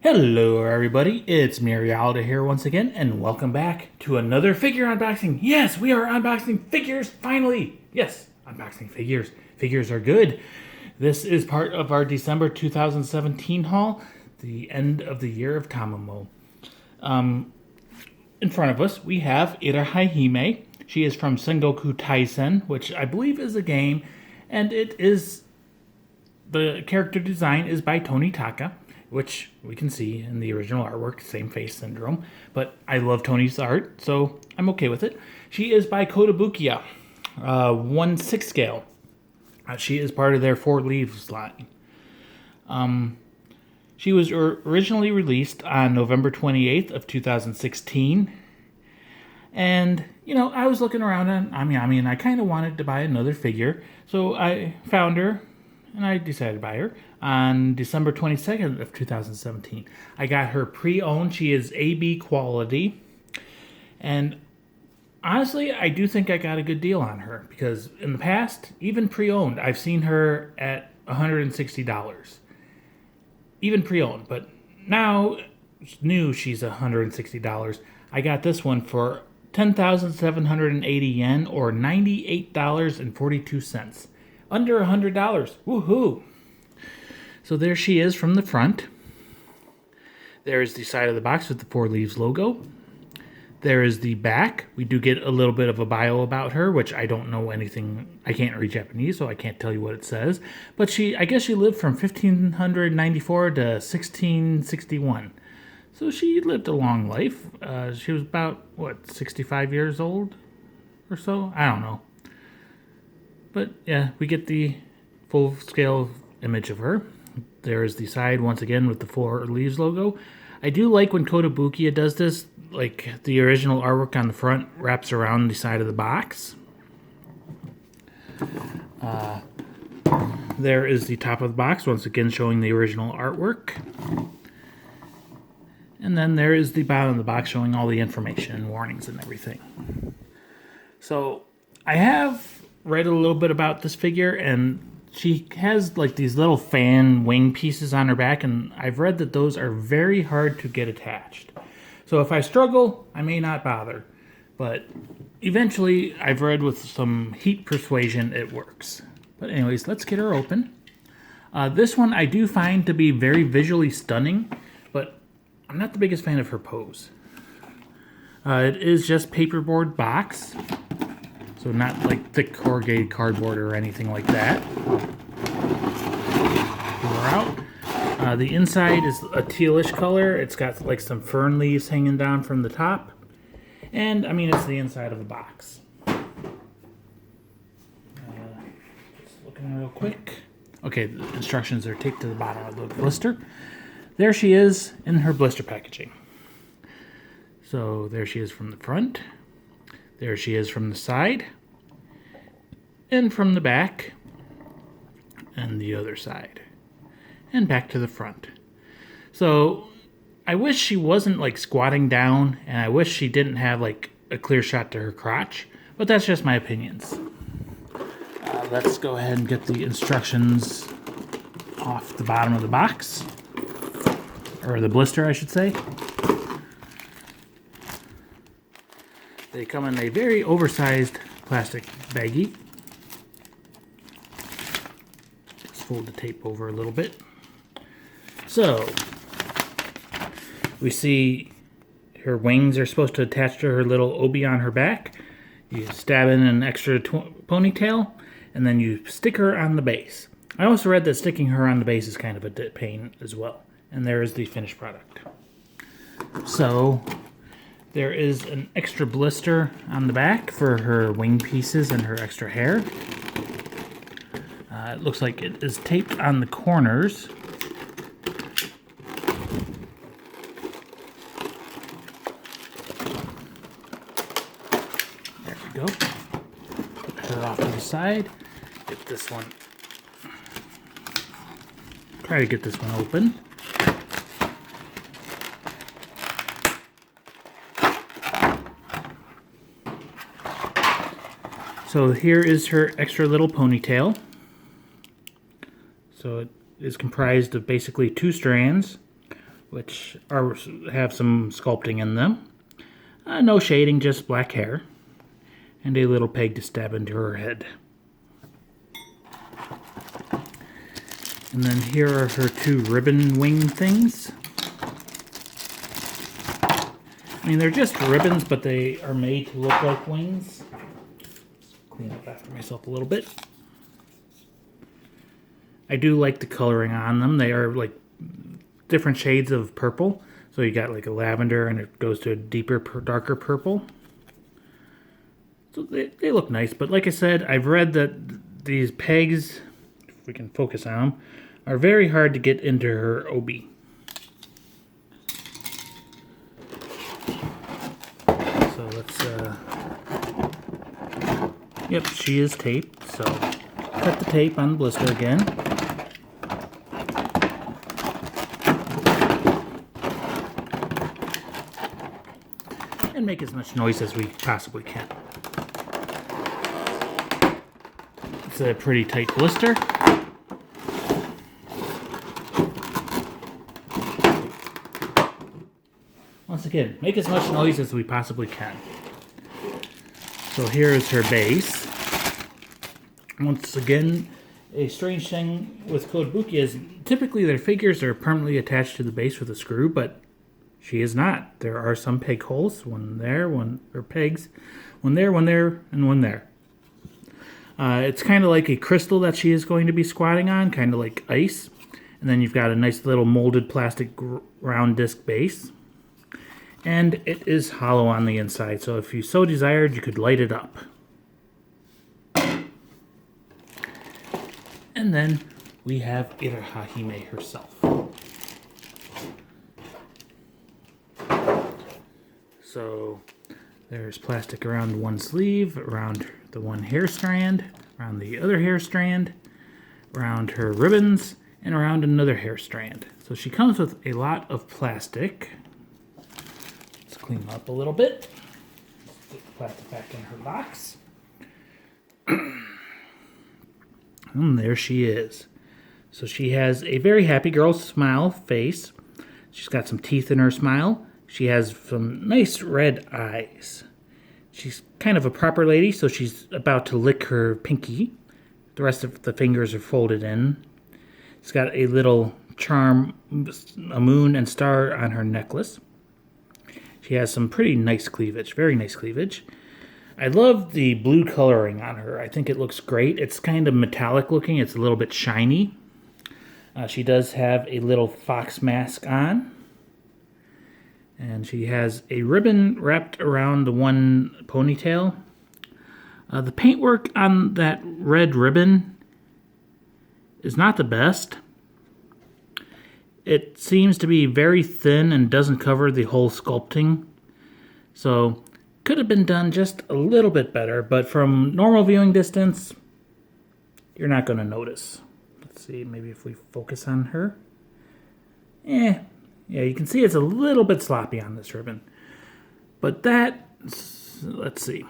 Hello everybody, it's Mirialda here once again, and welcome back to another figure unboxing. Yes, we are unboxing figures, finally! Yes, unboxing figures. Figures are good. This is part of our December 2017 haul, the end of the year of Tamamo. In front of us, we have Iroha-hime. She is from Sengoku Taisen, which I believe is a game, and the character design is by Tony Taka, which we can see in the original artwork, same face syndrome. But I love Tony's art, so I'm okay with it. She is by Kotobukiya, 1/6 scale. She is part of their 4 Leaves line. She was originally released on November 28th of 2016. And, I was looking around and I kind of wanted to buy another figure. So I found her and I decided to buy her on December 22nd of 2017. I got her pre-owned. She is AB quality. And honestly, I do think I got a good deal on her because in the past, even pre-owned, I've seen her at $160. Even pre-owned, but now new she's $160. I got this one for 10,780 yen or $98.42. Under $100. Woohoo! So there she is from the front. There is the side of the box with the 4 Leaves logo. There is the back. We do get a little bit of a bio about her, which I don't know anything. I can't read Japanese, so I can't tell you what it says. But I guess she lived from 1594 to 1661. So she lived a long life. She was about, 65 years old or so? I don't know. But yeah, we get the full-scale image of her. There is the side, once again, with the 4 Leaves logo. I do like when Kotobukiya does this, like the original artwork on the front wraps around the side of the box. There is the top of the box, once again showing the original artwork. And then there is the bottom of the box showing all the information and warnings and everything. So I have read a little bit about this figure, and she has like these little fan wing pieces on her back, and I've read that those are very hard to get attached. So if I struggle, I may not bother. But eventually, I've read with some heat persuasion, it works. But anyways, let's get her open. This one I do find to be very visually stunning, but I'm not the biggest fan of her pose. It is just paperboard box. So not like thick corrugated cardboard or anything like that. Pull her out. The inside is a tealish color. It's got like some fern leaves hanging down from the top. And it's the inside of the box. Just looking real quick. Okay, the instructions are taped to the bottom of the blister. There she is in her blister packaging. So there she is from the front. There she is from the side, and from the back, and the other side, and back to the front. So I wish she wasn't like squatting down, and I wish she didn't have like a clear shot to her crotch, but that's just my opinions. Let's go ahead and get the instructions off the bottom of the box, or the blister I should say. They come in a very oversized plastic baggie. Let's fold the tape over a little bit. So, we see her wings are supposed to attach to her little obi on her back. You stab in an extra ponytail, and then you stick her on the base. I also read that sticking her on the base is kind of a pain as well. And there is the finished product. So, there is an extra blister on the back for her wing pieces and her extra hair. It looks like it is taped on the corners. There we go. Put her off to the side. Get this one. Try to get this one open. So here is her extra little ponytail. So it is comprised of basically 2 strands. which have some sculpting in them. No shading, just black hair. And a little peg to stab into her head. And then here are her two ribbon wing things. I mean, they're just ribbons, but they are made to look like wings. Let's clean up after myself a little bit. I do like the coloring on them. They are like different shades of purple. So you got like a lavender and it goes to a deeper, darker purple. So they look nice. But like I said, I've read that these pegs, if we can focus on them, are very hard to get into her obi. So let's, yep, she is taped. So cut the tape on the blister again. And make as much noise as we possibly can. It's a pretty tight blister. Once again, make as much noise as we possibly can. So here is her base. Once again, a strange thing with Kotobukiya is typically their figures are permanently attached to the base with a screw, but she is not. There are some peg holes, one there, or pegs, one there, and one there. It's kind of like a crystal that she is going to be squatting on, kind of like ice. And then you've got a nice little molded plastic round disc base. And it is hollow on the inside, so if you so desired, you could light it up. And then we have Iroha-hime herself. So there's plastic around one sleeve, around the one hair strand, around the other hair strand, around her ribbons, and around another hair strand. So she comes with a lot of plastic. Let's clean them up a little bit. Get the plastic back in her box. And there she is. So she has a very happy girl smile face. She's got some teeth in her smile. She has some nice red eyes. She's kind of a proper lady, so she's about to lick her pinky. The rest of the fingers are folded in. She's got a little charm, a moon and star on her necklace. She has some pretty nice cleavage, very nice cleavage. I love the blue coloring on her. I think it looks great. It's kind of metallic looking. It's a little bit shiny. She does have a little fox mask on. And she has a ribbon wrapped around the one ponytail. The paintwork on that red ribbon is not the best. It seems to be very thin and doesn't cover the whole sculpting. So could have been done just a little bit better, but from normal viewing distance, you're not going to notice. Let's see, maybe if we focus on her. Yeah, you can see it's a little bit sloppy on this ribbon. But that, let's see.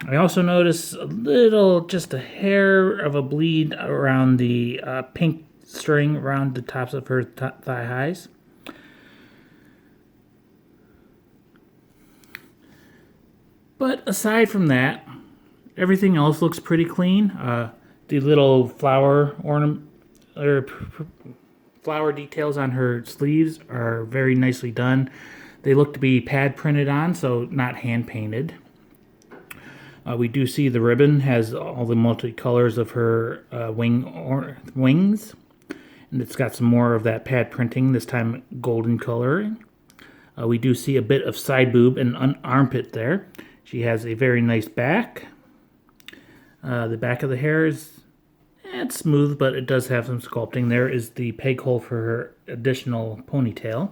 I also notice a little, just a hair of a bleed around the pink string around the tops of her thigh highs. But aside from that, everything else looks pretty clean. The little flower ornament or flower details on her sleeves are very nicely done. They look to be pad printed on, so not hand painted. We do see the ribbon has all the multicolors of her wings, and it's got some more of that pad printing, this time golden coloring. We do see a bit of side boob and armpit there. She has a very nice back. The back of the hair is it's smooth, but it does have some sculpting. There is the peg hole for her additional ponytail.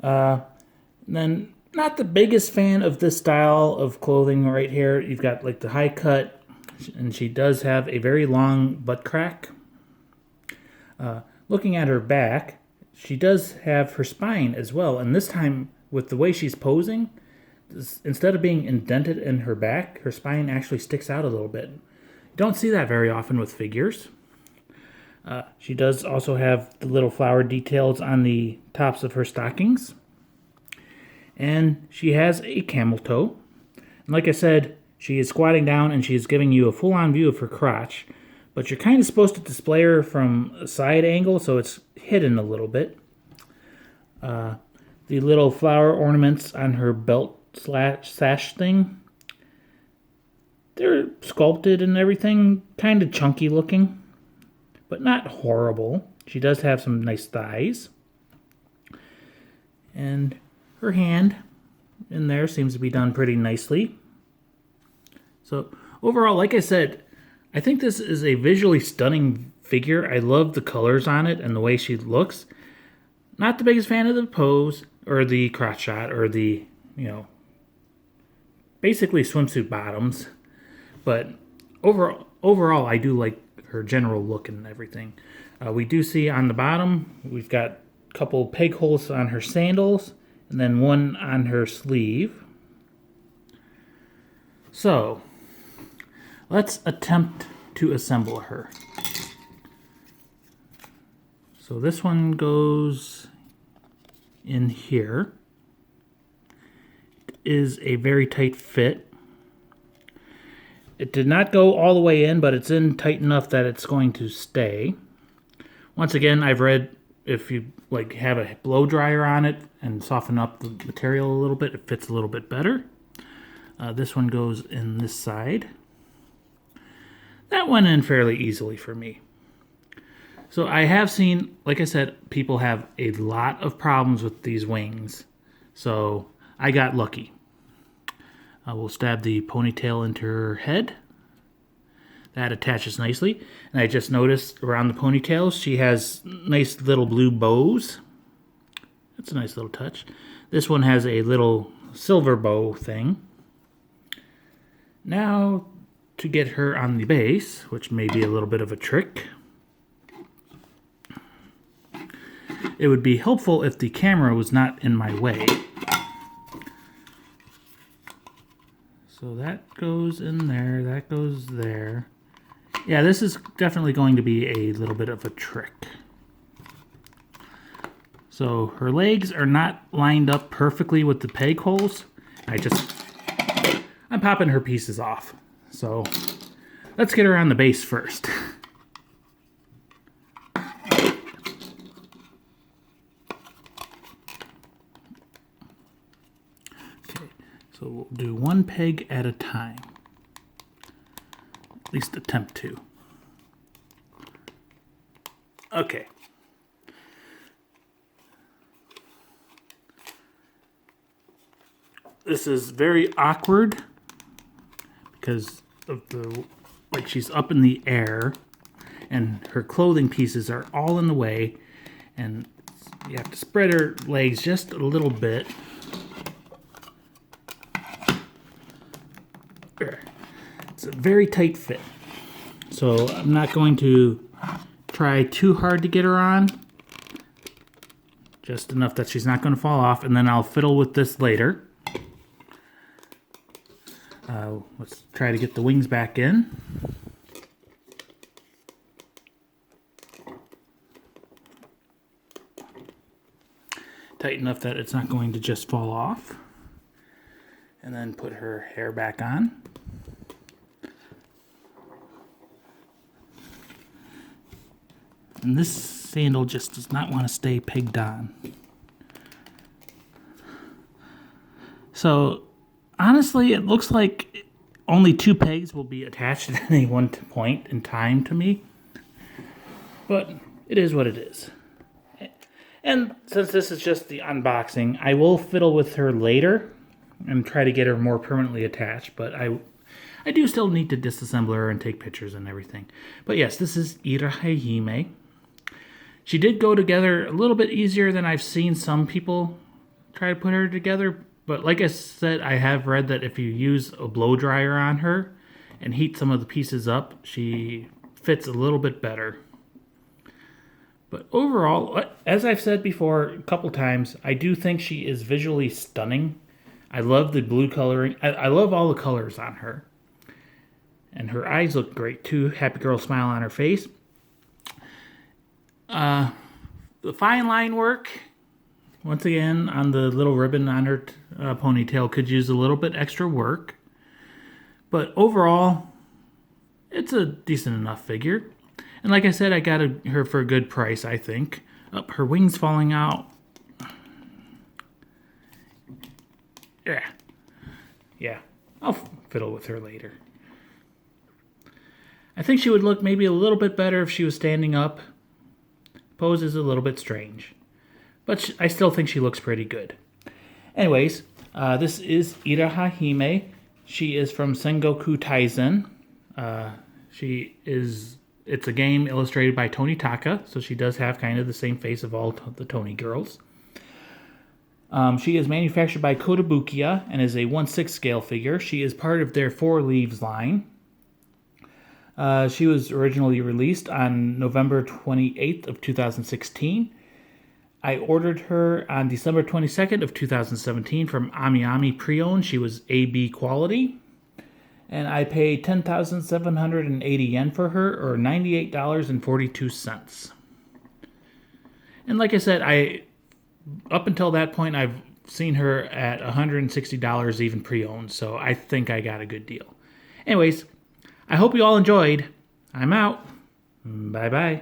Then, not the biggest fan of this style of clothing right here. You've got like the high cut, and she does have a very long butt crack. Looking at her back, she does have her spine as well, and this time with the way she's posing, instead of being indented in her back, her spine actually sticks out a little bit. You don't see that very often with figures. She does also have the little flower details on the tops of her stockings. And she has a camel toe. And like I said, she is squatting down and she is giving you a full-on view of her crotch. But you're kind of supposed to display her from a side angle, so it's hidden a little bit. The little flower ornaments on her belt sash thing, they're sculpted and everything, kind of chunky looking, but not horrible. She does have some nice thighs. And her hand in there seems to be done pretty nicely. So overall, like I said, I think this is a visually stunning figure. I love the colors on it and the way she looks. Not the biggest fan of the pose or the crotch shot or the, basically swimsuit bottoms. But overall, I do like her general look and everything. We do see on the bottom, we've got a couple peg holes on her sandals and then one on her sleeve. So, let's attempt to assemble her. So this one goes in here. It is a very tight fit. It did not go all the way in, but it's in tight enough that it's going to stay. Once again, I've read if you have a blow dryer on it and soften up the material a little bit, it fits a little bit better. This one goes in this side. That went in fairly easily for me. So I have seen, like I said, people have a lot of problems with these wings. So I got lucky. We'll stab the ponytail into her head. That attaches nicely. And I just noticed around the ponytail, she has nice little blue bows. That's a nice little touch. This one has a little silver bow thing. Now, to get her on the base, which may be a little bit of a trick, it would be helpful if the camera was not in my way. So that goes in there, that goes there. Yeah, this is definitely going to be a little bit of a trick. So her legs are not lined up perfectly with the peg holes. I'm popping her pieces off. So let's get her on the base first. Okay, so we'll do one peg at a time. At least attempt to. Okay. This is very awkward because of she's up in the air and her clothing pieces are all in the way, and you have to spread her legs just a little bit. It's a very tight fit, so I'm not going to try too hard to get her on, just enough that she's not going to fall off, and then I'll fiddle with this later. Let's try to get the wings back in. Tight enough that it's not going to just fall off. And then put her hair back on. And this sandal just does not want to stay pegged on. So, honestly, it looks like only 2 pegs will be attached at any one point in time to me. But it is what it is. And since this is just the unboxing, I will fiddle with her later and try to get her more permanently attached. But I do still need to disassemble her and take pictures and everything. But yes, this is Iroha-hime. She did go together a little bit easier than I've seen some people try to put her together. But like I said, I have read that if you use a blow dryer on her and heat some of the pieces up, she fits a little bit better. But overall, as I've said before a couple times, I do think she is visually stunning. I love the blue coloring. I love all the colors on her. And her eyes look great too. Happy girl smile on her face. The fine line work, once again, on the little ribbon on her ponytail could use a little bit extra work. But overall, it's a decent enough figure. And like I said, I got her for a good price, I think. Oh, her wings falling out. Yeah. I'll fiddle with her later. I think she would look maybe a little bit better if she was standing up. Pose is a little bit strange. But I still think she looks pretty good. Anyways, this is Iroha-hime. She is from Sengoku Taisen. It's a game illustrated by Tony Taka, so she does have kind of the same face of all the Tony girls. She is manufactured by Kotobukiya and is a 1/6 scale figure. She is part of their Four Leaves line. She was originally released on November 28th of 2016. I ordered her on December 22nd of 2017 from Ami Pre-Owned. She was AB quality. And I paid 10,780 yen for her, or $98.42. And like I said, up until that point, I've seen her at $160 even pre-owned, so I think I got a good deal. Anyways, I hope you all enjoyed. I'm out. Bye-bye.